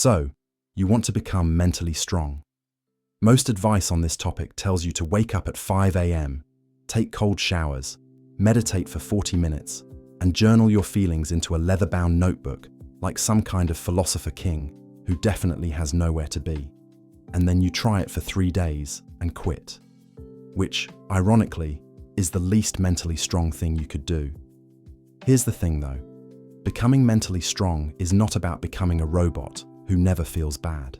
So, you want to become mentally strong. Most advice on this topic tells you to wake up at 5 a.m., take cold showers, meditate for 40 minutes, and journal your feelings into a leather-bound notebook like some kind of philosopher king who definitely has nowhere to be. And then you try it for 3 days and quit. Which, ironically, is the least mentally strong thing you could do. Here's the thing though. Becoming mentally strong is not about becoming a robot who never feels bad.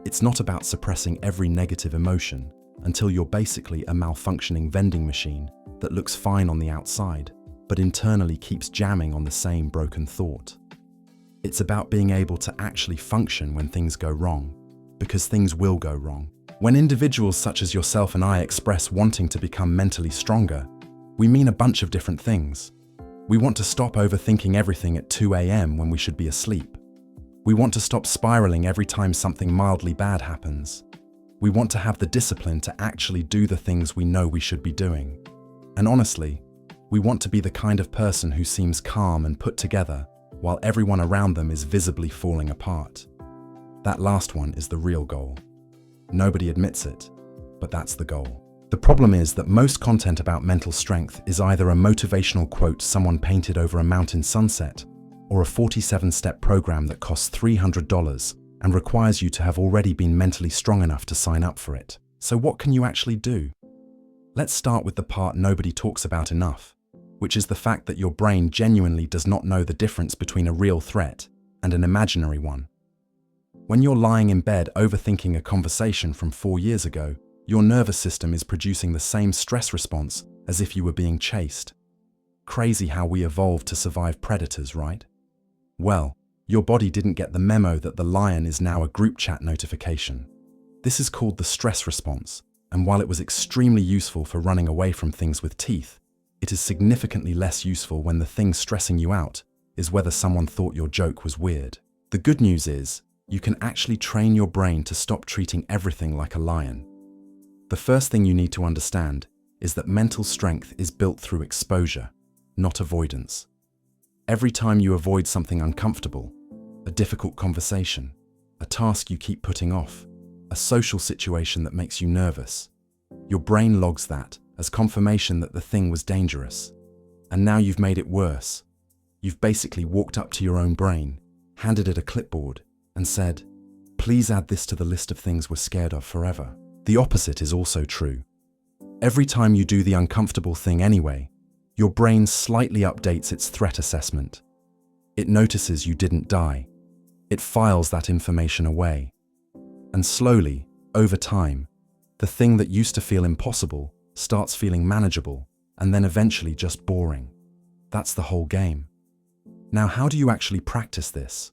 It's not about suppressing every negative emotion until you're basically a malfunctioning vending machine that looks fine on the outside, but internally keeps jamming on the same broken thought. It's about being able to actually function when things go wrong, because things will go wrong. When individuals such as yourself and I express wanting to become mentally stronger, we mean a bunch of different things. We want to stop overthinking everything at 2 a.m. when we should be asleep. We want to stop spiraling every time something mildly bad happens. We want to have the discipline to actually do the things we know we should be doing. And honestly, we want to be the kind of person who seems calm and put together while everyone around them is visibly falling apart. That last one is the real goal. Nobody admits it, but that's the goal. The problem is that most content about mental strength is either a motivational quote someone painted over a mountain sunset, or a 47-step program that costs $300 and requires you to have already been mentally strong enough to sign up for it. So what can you actually do? Let's start with the part nobody talks about enough, which is the fact that your brain genuinely does not know the difference between a real threat and an imaginary one. When you're lying in bed overthinking a conversation from 4 years ago, your nervous system is producing the same stress response as if you were being chased. Crazy how we evolved to survive predators, right? Well, your body didn't get the memo that the lion is now a group chat notification. This is called the stress response, and while it was extremely useful for running away from things with teeth, it is significantly less useful when the thing stressing you out is whether someone thought your joke was weird. The good news is, you can actually train your brain to stop treating everything like a lion. The first thing you need to understand is that mental strength is built through exposure, not avoidance. Every time you avoid something uncomfortable, a difficult conversation, a task you keep putting off, a social situation that makes you nervous, your brain logs that as confirmation that the thing was dangerous. And now you've made it worse. You've basically walked up to your own brain, handed it a clipboard, and said, "Please add this to the list of things we're scared of forever." The opposite is also true. Every time you do the uncomfortable thing anyway, your brain slightly updates its threat assessment. It notices you didn't die. It files that information away. And slowly, over time, the thing that used to feel impossible starts feeling manageable and then eventually just boring. That's the whole game. Now, how do you actually practice this?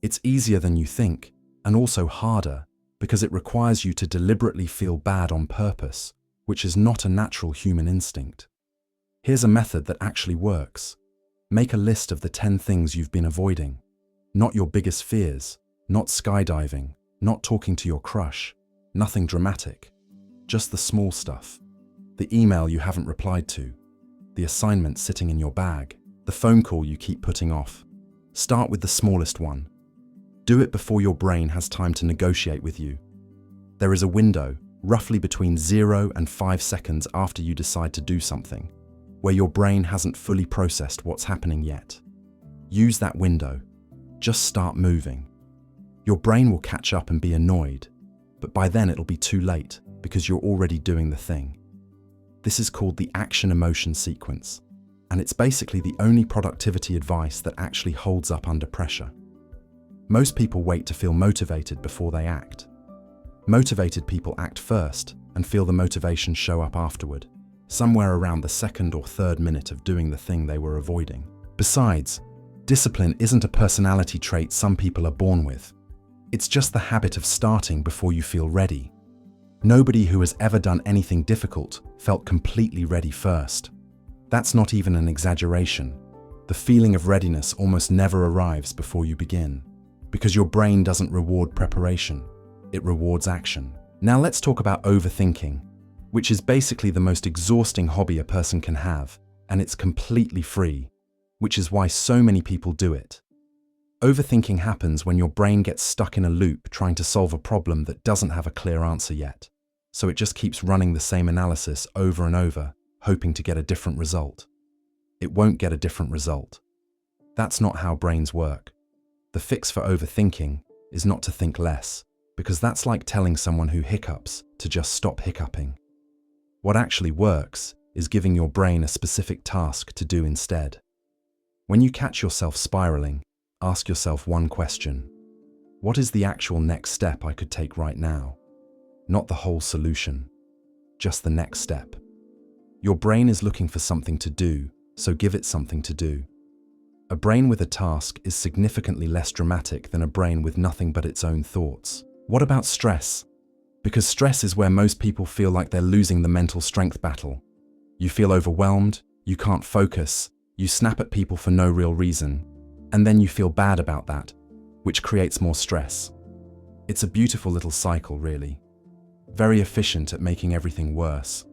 It's easier than you think, and also harder, because it requires you to deliberately feel bad on purpose, which is not a natural human instinct. Here's a method that actually works. Make a list of the 10 things you've been avoiding. Not your biggest fears, not skydiving, not talking to your crush, nothing dramatic. Just the small stuff. The email you haven't replied to, the assignment sitting in your bag, the phone call you keep putting off. Start with the smallest one. Do it before your brain has time to negotiate with you. There is a window, roughly between 0 and 5 seconds after you decide to do something, where your brain hasn't fully processed what's happening yet. Use that window. Just start moving. Your brain will catch up and be annoyed, but by then it'll be too late because you're already doing the thing. This is called the action-emotion sequence, and it's basically the only productivity advice that actually holds up under pressure. Most people wait to feel motivated before they act. Motivated people act first and feel the motivation show up afterward, somewhere around the 2nd or 3rd minute of doing the thing they were avoiding. Besides, discipline isn't a personality trait some people are born with. It's just the habit of starting before you feel ready. Nobody who has ever done anything difficult felt completely ready first. That's not even an exaggeration. The feeling of readiness almost never arrives before you begin, because your brain doesn't reward preparation, it rewards action. Now let's talk about overthinking, which is basically the most exhausting hobby a person can have, and it's completely free, which is why so many people do it. Overthinking happens when your brain gets stuck in a loop trying to solve a problem that doesn't have a clear answer yet. So it just keeps running the same analysis over and over, hoping to get a different result. It won't get a different result. That's not how brains work. The fix for overthinking is not to think less, because that's like telling someone who hiccups to just stop hiccuping. What actually works is giving your brain a specific task to do instead. When you catch yourself spiraling, ask yourself one question. What is the actual next step I could take right now? Not the whole solution, just the next step. Your brain is looking for something to do, so give it something to do. A brain with a task is significantly less dramatic than a brain with nothing but its own thoughts. What about stress? Because stress is where most people feel like they're losing the mental strength battle. You feel overwhelmed, you can't focus, you snap at people for no real reason, and then you feel bad about that, which creates more stress. It's a beautiful little cycle, really. Very efficient at making everything worse.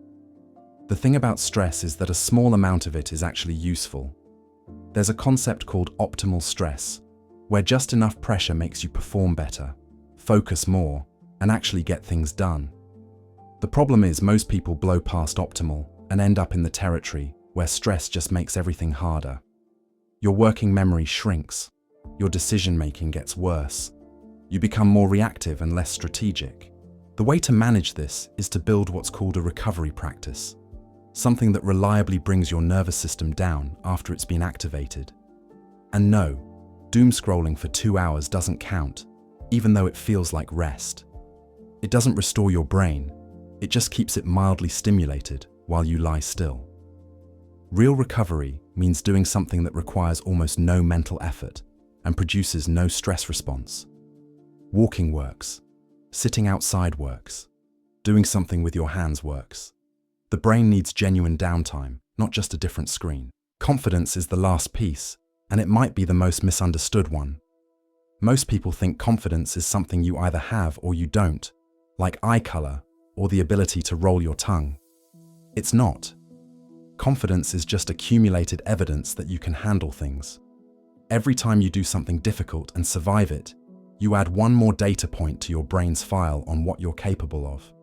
The thing about stress is that a small amount of it is actually useful. There's a concept called optimal stress, where just enough pressure makes you perform better, focus more, and actually get things done. The problem is most people blow past optimal and end up in the territory where stress just makes everything harder. Your working memory shrinks, your decision-making gets worse, you become more reactive and less strategic. The way to manage this is to build what's called a recovery practice, something that reliably brings your nervous system down after it's been activated. And no, doom scrolling for 2 hours doesn't count, even though it feels like rest. It doesn't restore your brain, it just keeps it mildly stimulated while you lie still. Real recovery means doing something that requires almost no mental effort and produces no stress response. Walking works. Sitting outside works. Doing something with your hands works. The brain needs genuine downtime, not just a different screen. Confidence is the last piece, and it might be the most misunderstood one. Most people think confidence is something you either have or you don't, like eye color or the ability to roll your tongue. It's not. Confidence is just accumulated evidence that you can handle things. Every time you do something difficult and survive it, you add one more data point to your brain's file on what you're capable of.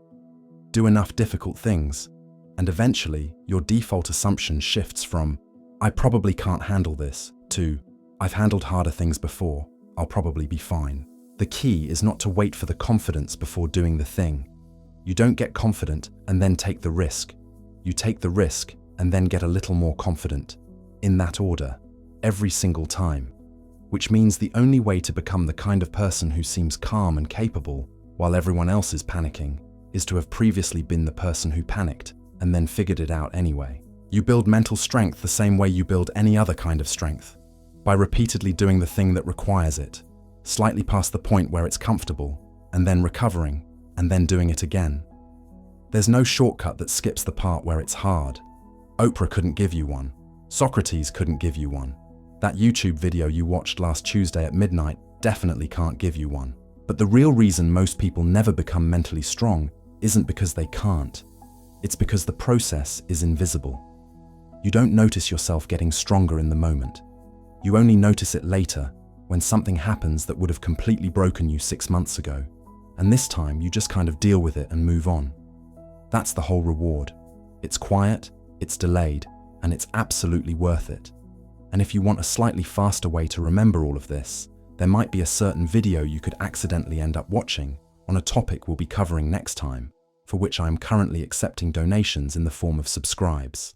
Do enough difficult things, and eventually your default assumption shifts from, I probably can't handle this, to, I've handled harder things before, I'll probably be fine. The key is not to wait for the confidence before doing the thing. You don't get confident and then take the risk. You take the risk and then get a little more confident, in that order, every single time. Which means the only way to become the kind of person who seems calm and capable while everyone else is panicking is to have previously been the person who panicked and then figured it out anyway. You build mental strength the same way you build any other kind of strength, by repeatedly doing the thing that requires it, slightly past the point where it's comfortable, and then recovering, and then doing it again. There's no shortcut that skips the part where it's hard. Oprah couldn't give you one. Socrates couldn't give you one. That YouTube video you watched last Tuesday at midnight definitely can't give you one. But the real reason most people never become mentally strong isn't because they can't. It's because the process is invisible. You don't notice yourself getting stronger in the moment. You only notice it later, when something happens that would have completely broken you 6 months ago. And this time you just kind of deal with it and move on. That's the whole reward. It's quiet, it's delayed, and it's absolutely worth it. And if you want a slightly faster way to remember all of this, there might be a certain video you could accidentally end up watching on a topic we'll be covering next time, for which I am currently accepting donations in the form of subscribes.